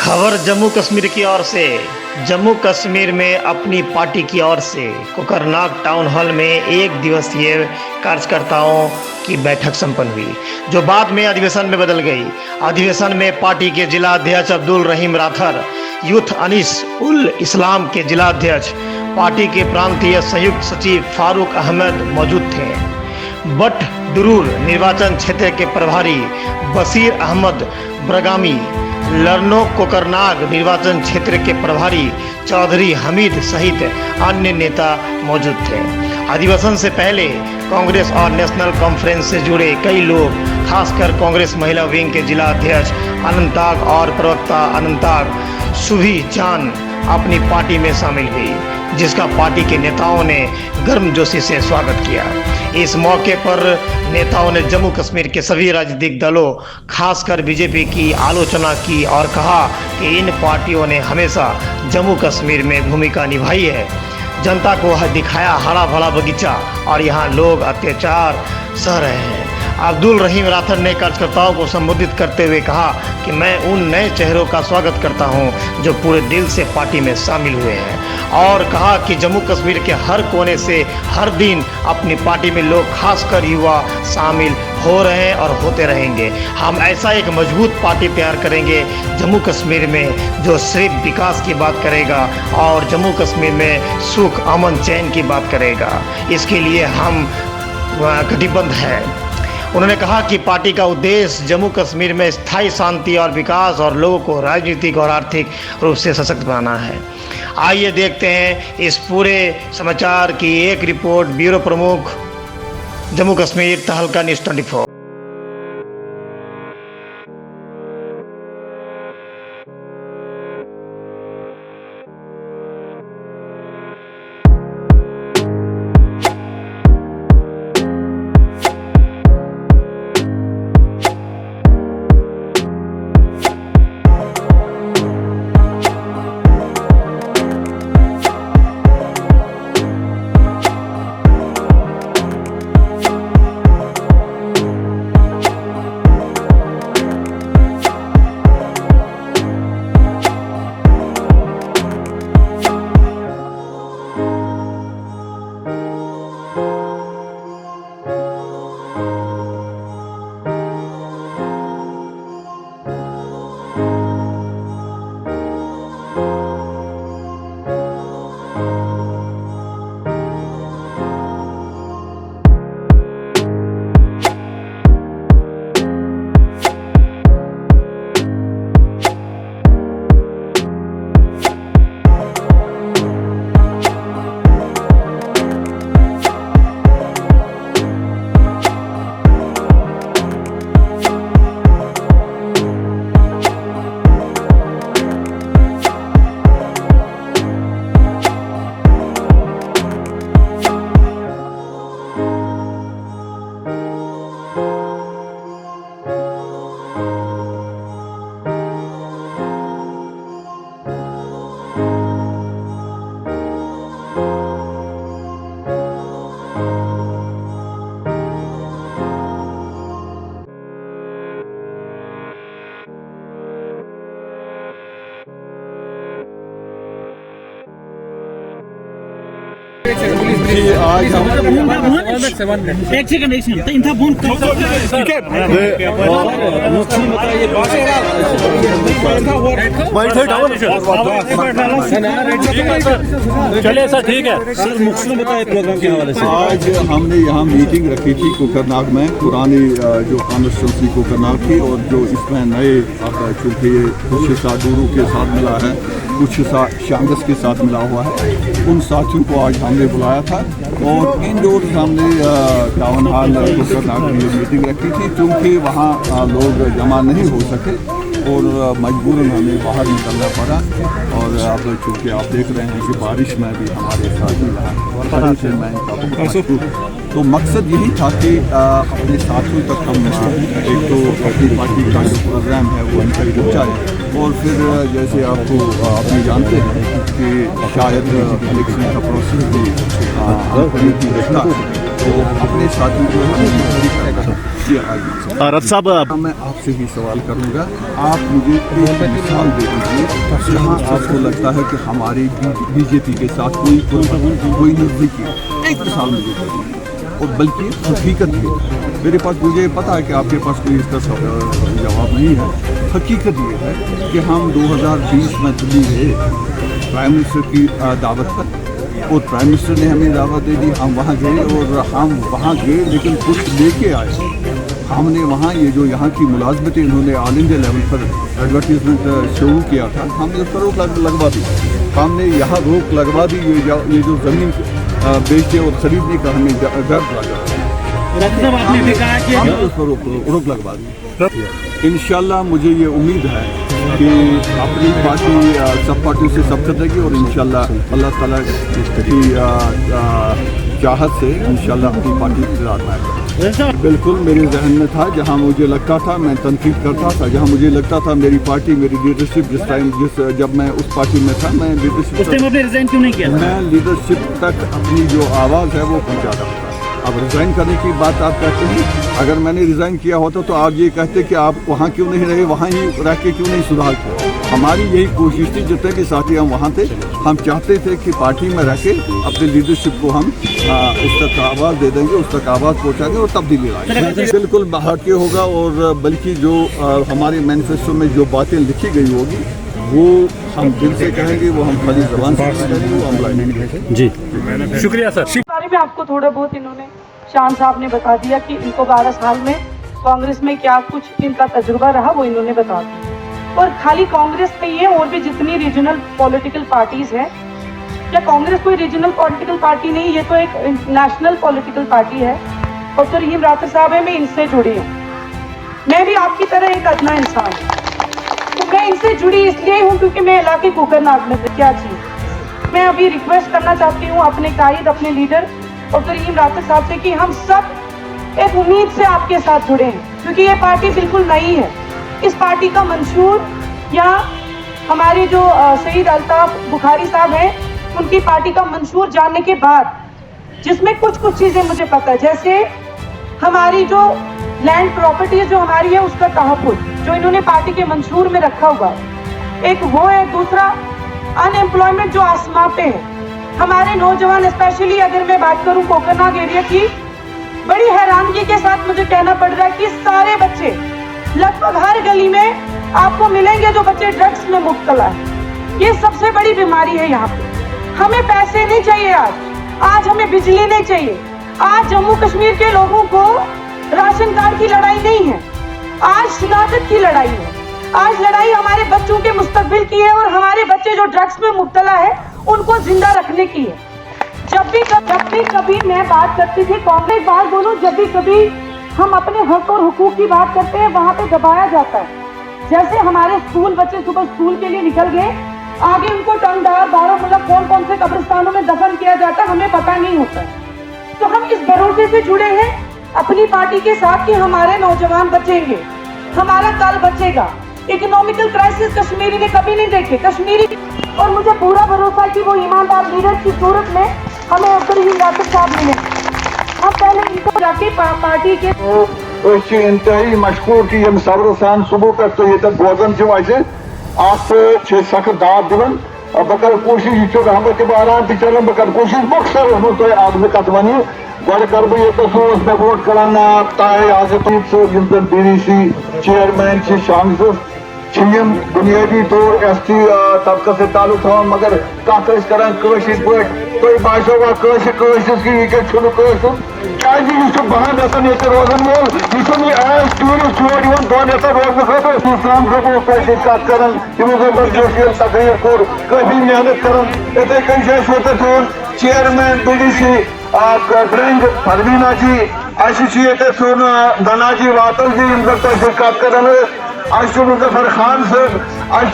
खबर जम्मू कश्मीर की ओर से। जम्मू कश्मीर में अपनी पार्टी की ओर से कोकरनाग टाउन हॉल में एक दिवसीय कार्यकर्ताओं की बैठक संपन्न हुई, जो बाद में अधिवेशन में बदल गई। अधिवेशन में पार्टी के जिला अध्यक्ष अब्दुल रहीम राथर, यूथ अनीस उल इस्लाम के जिला अध्यक्ष, पार्टी के प्रांतीय संयुक्त सचिव फारूक अहमद मौजूद थे। बट दुरूर निर्वाचन क्षेत्र के प्रभारी बशीर अहमद ब्रगामी, लरनो कोकरनाग निर्वाचन क्षेत्र के प्रभारी चौधरी हमीद सहित अन्य नेता मौजूद थे। अधिवेशन से पहले कांग्रेस और नेशनल कॉन्फ्रेंस से जुड़े कई लोग, खासकर कांग्रेस महिला विंग के जिला अध्यक्ष अनंताग और प्रवक्ता अनंताग सुभी जान अपनी पार्टी में शामिल हुई, जिसका पार्टी के नेताओं ने गर्मजोशी से स्वागत किया। इस मौके पर नेताओं ने जम्मू कश्मीर के सभी राजनीतिक दलों, खासकर बीजेपी की आलोचना की और कहा कि इन पार्टियों ने हमेशा जम्मू कश्मीर में भूमिका निभाई है। जनता को दिखाया हरा भरा बगीचा और यहाँ लोग अत्याचार सह रहे हैं। अब्दुल रहीम राथर ने कार्यकर्ताओं को संबोधित करते हुए कहा कि मैं उन नए चेहरों का स्वागत करता हूं जो पूरे दिल से पार्टी में शामिल हुए हैं, और कहा कि जम्मू कश्मीर के हर कोने से हर दिन अपनी पार्टी में लोग, खासकर युवा, शामिल हो रहे हैं और होते रहेंगे। हम ऐसा एक मजबूत पार्टी तैयार करेंगे जम्मू कश्मीर में, जो सिर्फ विकास की बात करेगा और जम्मू कश्मीर में सुख, अमन, चैन की बात करेगा। इसके लिए हम कटिबद्ध हैं। उन्होंने कहा कि पार्टी का उद्देश्य जम्मू कश्मीर में स्थायी शांति और विकास और लोगों को राजनीतिक और आर्थिक रूप से सशक्त बनाना है। आइए देखते हैं इस पूरे समाचार की एक रिपोर्ट। ब्यूरो प्रमुख जम्मू कश्मीर तहलका न्यूज़ 24। एक सेकंड इनका फोन चलिए सर, ठीक है सर। मुख्य बताए प्रोग्राम के हवाले से। आज हमने यहाँ मीटिंग रखी थी कोकरनाग में, पुरानी जो कॉन्स्टिट्यूंसी कोकरनाग की, और जो इसमें नए, अब चूँकि कुछ हिस्सा डूरू के साथ मिला है, कुछ हिस्सा शांगस के साथ मिला हुआ है, उन साथियों को आज हमने बुलाया था और इंडोर हमने टाउन हॉल कोकरनाग में मीटिंग रखी थी। चूँकि वहाँ लोग जमा नहीं हो सके और मजबूरन हमें बाहर निकलना पड़ा, और अब चूँकि आप देख रहे हैं कि बारिश में भी हमारे साथी यहाँ से मैं तो मकसद यही था कि अपने साथियों तक हम एक तो अपनी पार्टी का जो प्रोग्राम है वो उनका पहुँचाएँ, और फिर जैसे आपको आप जानते हैं कि शायद इलेक्शन का प्रोसेस भी रखता तो अपने साथी जो है रथ साहब मैं आपसे ही सवाल करूंगा, आप मुझे एक मिसाल दे दीजिए जहाँ आपको लगता है कि हमारी बीजेपी के साथ कोई नजदीकी, एक मिसाल मुझे दे दीजिए, और बल्कि हकीकत है। मेरे पास, मुझे पता है कि आपके पास कोई इसका जवाब नहीं है। हकीकत ये है कि हम 2020 में दिल्ली गए प्राइम मिनिस्टर की दावत पर, और प्राइम मिनिस्टर ने हमें दावत दे दी, हम वहाँ गए, और हम वहाँ गए लेकिन कुछ लेके आए। हमने वहाँ ये जो यहाँ की मुलाजमतें इन्होंने ऑल इंडिया लेवल पर एडवर्टीजमेंट शुरू किया था, हमने उस पर रोक लगवा दी। हमने यहाँ रोक लगवा दी, ये जो ज़मीन बेचने और ख़रीदने का हमें डर लगा, आपने भी कहा कि हमने उस पर रोक लगवा दी। इंशाल्लाह मुझे ये उम्मीद है कि अपनी पार्टी सब पार्टियों से सब करेगी, और इंशाल्लाह अल्लाह ताला की चाहत से इंशाल्लाह अपनी पार्टी इक़्तिदार में आएगी। बिल्कुल मेरे जहन में था, जहां मुझे लगता था मैं तनकीद करता था, जहां मुझे लगता था मेरी पार्टी, मेरी लीडरशिप जब मैं उस पार्टी में था, मैं लीडरशिप उस टाइम आपने रिजाइन क्यों नहीं किया? मैं लीडरशिप तक अपनी जो आवाज़ है वो पहुँचा रहा था। अब रिज़ाइन करने की बात आप कहते हैं, अगर मैंने रिज़ाइन किया होता तो आप ये कहते कि आप वहाँ क्यों नहीं रहे, वहाँ ही रह के क्यों नहीं सुधार किया। हमारी यही कोशिश थी, जितने के साथी हम वहाँ थे, हम चाहते थे कि पार्टी में रह के अपनी लीडरशिप को हम उस तक आवाज़ दे देंगे, उस तक आवाज़ पहुँचाएंगे और तब्दीली लाएंगे। बिल्कुल बाहर के होगा, और बल्कि जो हमारे मैनिफेस्टो में जो बातें लिखी गई होगी वो हम दिल से कहेंगे, वो हम खाली ज़बान से कहेंगे, वो हम लाएंगे। जी शुक्रिया सर। बारे में आपको थोड़ा बहुत इन्होंने शान साहब ने बता दिया कि इनको 12 साल में कांग्रेस में क्या कुछ इनका तजुर्बा रहा, वो इन्होंने बता दिया। और खाली कांग्रेस नहीं है, और भी जितनी रीजनल पॉलिटिकल पार्टीज हैं, या कांग्रेस कोई रीजनल पॉलिटिकल पार्टी नहीं, ये तो एक नेशनल पॉलिटिकल पार्टी है। और तो रहीम राठौर साहब है, मैं इनसे जुड़ी हूँ, मैं भी आपकी तरह एक अदना इंसान हूँ। तो मैं इनसे जुड़ी इसलिए हूँ क्योंकि मैं इलाके कोकरनाग में क्या चीज़, मैं अभी रिक्वेस्ट करना चाहती हूँ अपने कायद, अपने लीडर और रहीम राठौर साहब से कि हम सब एक उम्मीद से आपके साथ जुड़े हैं, क्योंकि ये पार्टी बिल्कुल नई है। इस पार्टी का मंशूर या हमारे जो सईद अल्ताफ बुखारी साहब हैं, उनकी पार्टी का मंशूर जानने के बाद, जिसमें कुछ चीज़ें मुझे पता है, जैसे हमारी जो लैंड प्रॉपर्टीज जो हमारी है उसका तहफ़्फ़ुज़ जो इन्होंने पार्टी के मंशूर में रखा हुआ है, एक वो है। दूसरा अनएम्प्लॉयमेंट जो आसमां पे है, हमारे नौजवान, स्पेशली अगर मैं बात करूं कोकरनाग एरिया की, बड़ी हैरानगी के साथ मुझे कहना पड़ रहा है कि सारे बच्चे लगभग हर गली में आपको मिलेंगे जो बच्चे ड्रग्स में मुब्तला है। ये सबसे बड़ी बीमारी है यहाँ पे। हमें पैसे नहीं चाहिए आज हमें बिजली नहीं चाहिए। आज जम्मू कश्मीर के लोगों को राशन कार्ड की लड़ाई नहीं है, आज शिनाख्त की लड़ाई है। आज लड़ाई हमारे बच्चों के मुस्तकबिल की है, और हमारे बच्चे जो ड्रग्स में मुब्तला है उनको जिंदा रखने की है। जब भी कभी मैं बात करती थी, कांग्रेस बात बोलूं, जब भी कभी हम अपने हक और हुकूक की बात करते हैं, वहाँ पे दबाया जाता है। जैसे हमारे स्कूल बच्चे सुबह स्कूल के लिए निकल गए, आगे उनको टंगदार, बारामूला, कौन से कब्रिस्तानों में दफन किया जाता है, हमें पता नहीं होता है। तो हम इस भरोसे से जुड़े हैं अपनी पार्टी के साथ कि हमारे नौजवान बचेंगे, हमारा कल बचेगा। इकोनॉमिकल क्राइसिस कश्मीरी ने कभी नहीं देखे, कश्मीरी, और मुझे पूरा भरोसा है कि वो ईमानदार लीडर की सूरत में हमें अब्दुल राशिद साहब मिले। हम पहले इनको जाके पार्टी के इंतहाई मशहूर की यम सब्र सान सुबह पे तो ये तक बोजन से सख्त दाद दिवन बकर कोशिश हम आराम पे चलन बकर कोशिश मकसद तो आदमी कत वन गो कर बह ये मे वोट करान ताए आजम DDC चेयरमैन शांग बुनियादी तौर ST तबका से ताल्लुक था, मगर कत करान कशिर पे तुम बासोवा बहन ये रोजन वोल यह एज टूरिस्ट योर दोन रोजन खुद इस्लाम सबूत कत कर तमो जबरदस्ती तकरीर कोर काफी मेहनत कर इथे कन चेयरमैन DDC ड्रिंग परवीना जी सोन धनाजी वातल जी कत कर मुजफ्फर खान साहब आज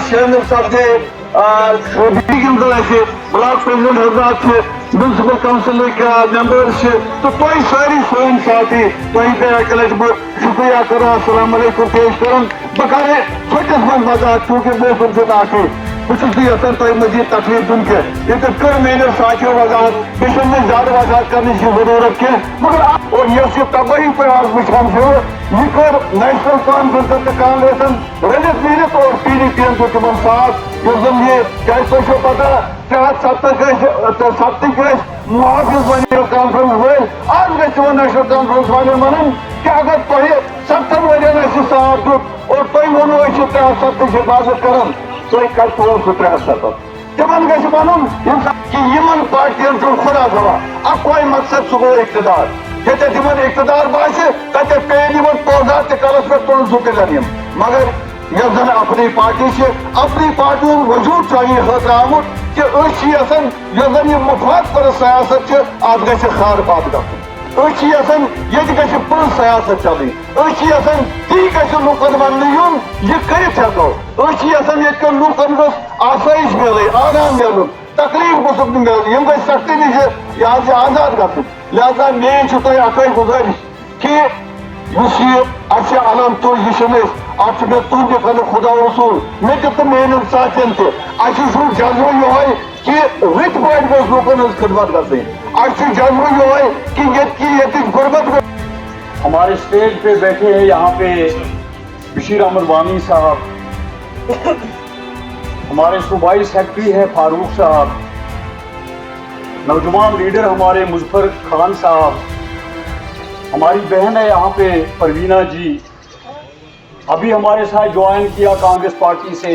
शामिल सपदे ब्लॉक प्रेसिडेंट हजरात म्यूनसिपल काउंसिल मेंबर्स तो तुम सारी सोन साथी तुम शुक्रिया करो अस्सलाम वालेकुम पेश कर बह कर फटस मज मजाक चूंकि मौसम से बहुत यहां तुम मजीद तकलीफ दिन के ये कर मेरे साथियों वजाहत बेशक में ज्यादा वजाहत करने की जरूरत के मगर और ये तबाही पर आज वुचान ये कर नेशनल कॉन्फ्रेंस कांग्रेस रलित मिलित और PDP तुम साथ ये क्या तो पता सप्त मुहाफिज बने कॉन्फ्रेंस वल आज गो नेशनल कॉन्फ्रेंस वाले वन कि अगर तुम 70 वन साथ दुत और तुम वो 370 हिफाजत कर तुम कल सह 370 तिमन गि वन कि इन पार्टियन चुन खुदा दवा अकोई मकसद सह गो इख्तदार ये तिमन इख्तदार बासे तथे पे पोजा तलस पे तुल सुन मगर यह जन अपनी पार्टी से अपनी पार्टी वजूद चाहिए खतर आमुत कि यह मुफाद पर सियासत आज गि खार बात गन ये पुल सियासत चलनी ती गि लूकन वन यह कर ये लूकन गो आसाइश मिल आराम मिल तकलीफ गुसुक मिल यम गई सख्ती नश यहाँ आजाद गन लिहाजा मेन तुम अकै गुजारिश कि अलम तुल यह मे तुंद कल खुदा रसूल मे तो मेन साथियन जज्बो ये कि रत पे गो लूकन खिदमत गई जज्बो ये कि ये गुर्बत हमारे स्टेज पे बैठे हैं यहाँ पे बशीर अहमद वानी साहब, हमारे सूबाई सेक्रेटरी है फारूक साहब, नौजवान लीडर हमारे मुजफ्फर खान साहब, हमारी बहन है यहाँ पे परवीना जी, अभी हमारे साथ ज्वाइन किया कांग्रेस पार्टी से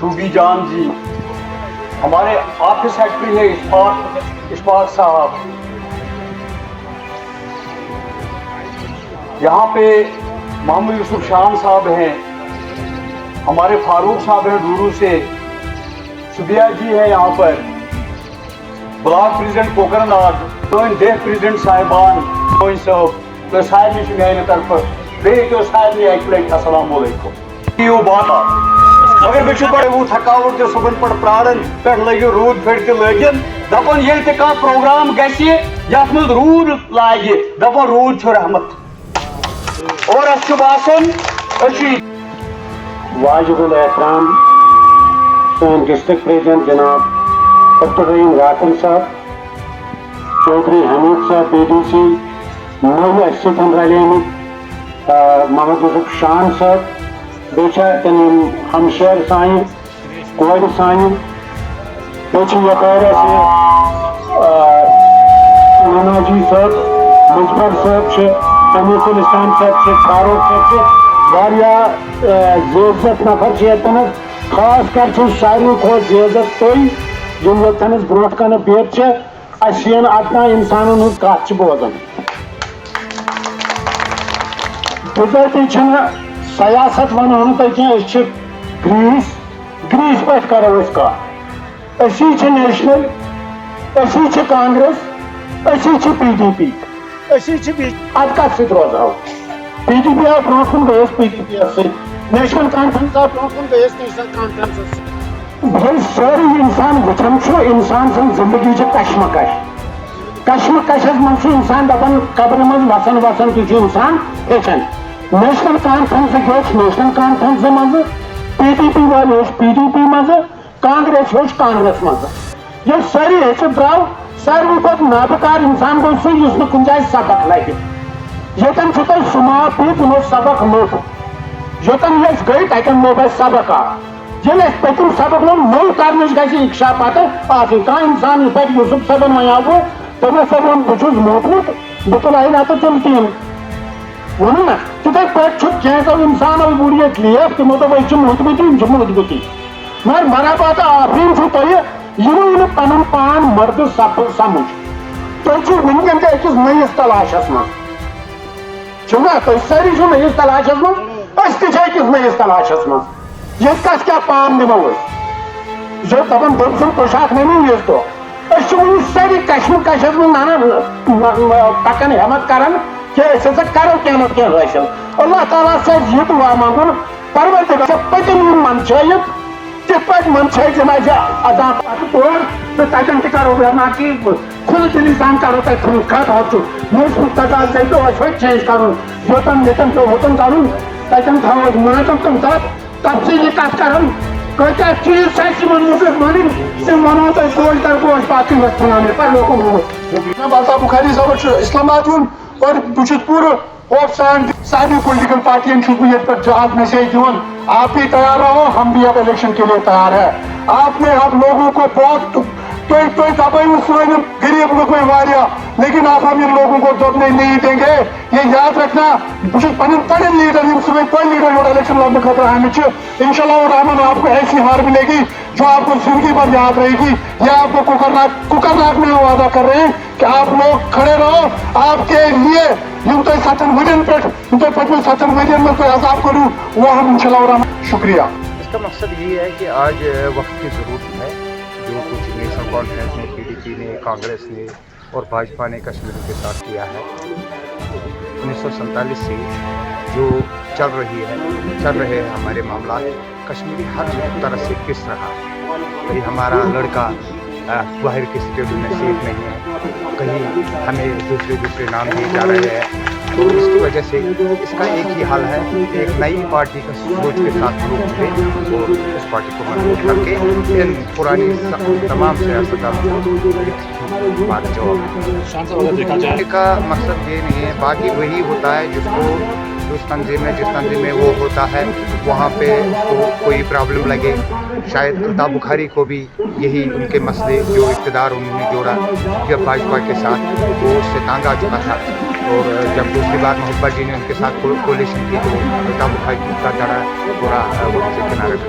शूबी जान जी, हमारे ऑफिस सेक्रेटरी है इशफाक साहब, यहाँ पे मोहम्मद यूसुफ शान साहब हैं, हमारे फारूक साहब हैं डूरू से, सुबिया जी है यहाँ पर, ब्लॉक प्रेसिडेंट कोकरनाग, तो देह प्रेसिडेंट साहिबान तो साहब मेरे तरफ तो साहब एक प्लेट अस्सलाम वालेकुम बात मगर मे बड़े वो थकावट तो सुबह पे प्रारन पे लगे रूद फिर लगन दपान ये प्रोग्राम गथ मज रूद लागे दपान रूद रहमत और बासन वाजिबुल एहतराम सोन डिस्ट्रिक्ट प्रेसिडेंट जनाब डॉक्टर रहीम राकन साहब, चौधरी हमीद साहब BDC, नव अस्सितन रले मोहम्मद यूसुफ शान साहब, बेचा हमशेर साइन कोर साइन बेच यकार से नानाजी साहब, मुजफ्फर साहब, तमीसुल इस्लाम साहब, फारूक साहब जेजत नफर यन खास कर सारे खो जेजत तुम यम यन ब्रो कन बिहत अतना इंसान हूँ कत बोजान बिजाती सियासत वनो तुम ग्रीस पे करो कत नेशनल कांग्रेस PDP अत कत रोजो PDP आव ब्रो गयस PDP नेशनल कॉन्फ्रेंस आव ब्रो गयस नेशनल कॉन्फ्रेंस भाई सारी इंसान वुचान इंसान सं जिंदगी कशमकश मन इंसान दपान कब्र मज वसन वसन तु इंसान हेचन नेशनल कॉन्फ्रेंस नेशनल कॉन्फ्रेंस मज PDP वाले PDP मज कांग्रेस कांग्रेस मज ये सारी हेच द्राव सारे पे नाबकार इंसान गो सह कुन जाए सबक लगे यन सुमा पे तुमो सबक मोट योतन गई तक मोब सबक ये पतम सबक लो नौ कर इच्छा पत कह इंसान पे यूसुफ सबन वन वो तमें सब बहुत मोटमुत बह तुल ना तो तुम टीम वो ना तिथे पे इंसान बुढ़ियत लेफ तमो दोप मुतमती मगर मनाबात आफरीन तुम पन पान मर्द सफल समझ तुम वनकन अकिस नयस तलाशस मना तुम सारी नयस तलाशस मज अकिस नयस तलाशस मज ये कस क्या पान निमो जो दपान दम सुन पोशाक नमो ये तो वो सारी कशमकश नाना पकन हिम्मत करान कि करो क्या क्या हासिल अल्लाह ताला से ये दुआ मांगुन परवरदिगार पतम मनचायत तिप मनचायत अदा तौर तो तन करो ना कि खुद दिल इंसान करो तुम कत हो मुस्तकाल तो चेंज कर योतन तो होतन कर तन थो मातम तुम तब से ये कत कर کتیا چیز سے مفید ون ونو تھی گوش در گوش پہ ونانے پہ لوگوں بلطا بخاری صاحب اسلام آباد یون اور بہت پورے خوف سان ساری پولیٹیکل پارٹین یہ جہاز میسیج دون آپ بھی تیار رہو ہم بھی اب الیکشن کے لیے تیار ہے آپ نے اب لوگوں کو بہت غریب لوگ لیکن آپ ہم ان لوگوں کو دبنے نہیں دیں گے یہ یاد رکھنا پن پڑے لیڈر پڑے لیڈر الیکشن لڑنے خطر آمت ان شاء اللہ الرحمن آپ کو ایسی ہار ملے گی جو آپ کو زندگی بھر یاد رہے گی یہ آپ کو کوکرناگ میں وعدہ کر رہے ہیں کہ آپ لوگ کھڑے رہو آپ کے لیے یم تھی 7 ورین پہ پچھلے 7 ورین میں کوئی عذاب کروں وہ ہم ان شاء اللہ الرحمن شکریہ. اس کا مقصد یہ ہے کہ آج وقت کی ضرورت ہے جو کچھ نیشنل کانفرنس نے PDP نے کانگریس نے اور بھاجپا نے کشمیر کے ساتھ کیا ہے 1947 سے جو چل رہے ہیں ہمارے معاملات کشمیری ہر طرح سے پس رہا ہے. کہیں ہمارا لڑکا باہر کے اسٹیٹوں میں سیف نہیں ہے, کہیں ہمیں دوسرے نام دیے جا رہے ہیں. تو اس کی وجہ سے اس کا ایک ہی حل ہے, ایک نئی پارٹی کا سوچ کے ساتھ لوگ جڑیں اور اس پارٹی کو مضبوط کر کے ان پرانی تمام سیاستدانوں کو بات جواب کا مقصد یہ نہیں ہے. باقی وہی ہوتا ہے جس تنظیم میں وہ ہوتا ہے وہاں پہ اس کو کوئی پرابلم لگے. شاید الطاف بخاری کو بھی یہی ان کے مسئلے جو اقتدار انہوں نے جوڑا جب بھاجپا کے ساتھ وہ اس سے تانگ آ چکا تھا, اور جب دوسری بار محبت جی نے ان کے ساتھ کولیشن کی تو الطاف بخاری کا دڑا پورا وہاں سے کنارے پہ.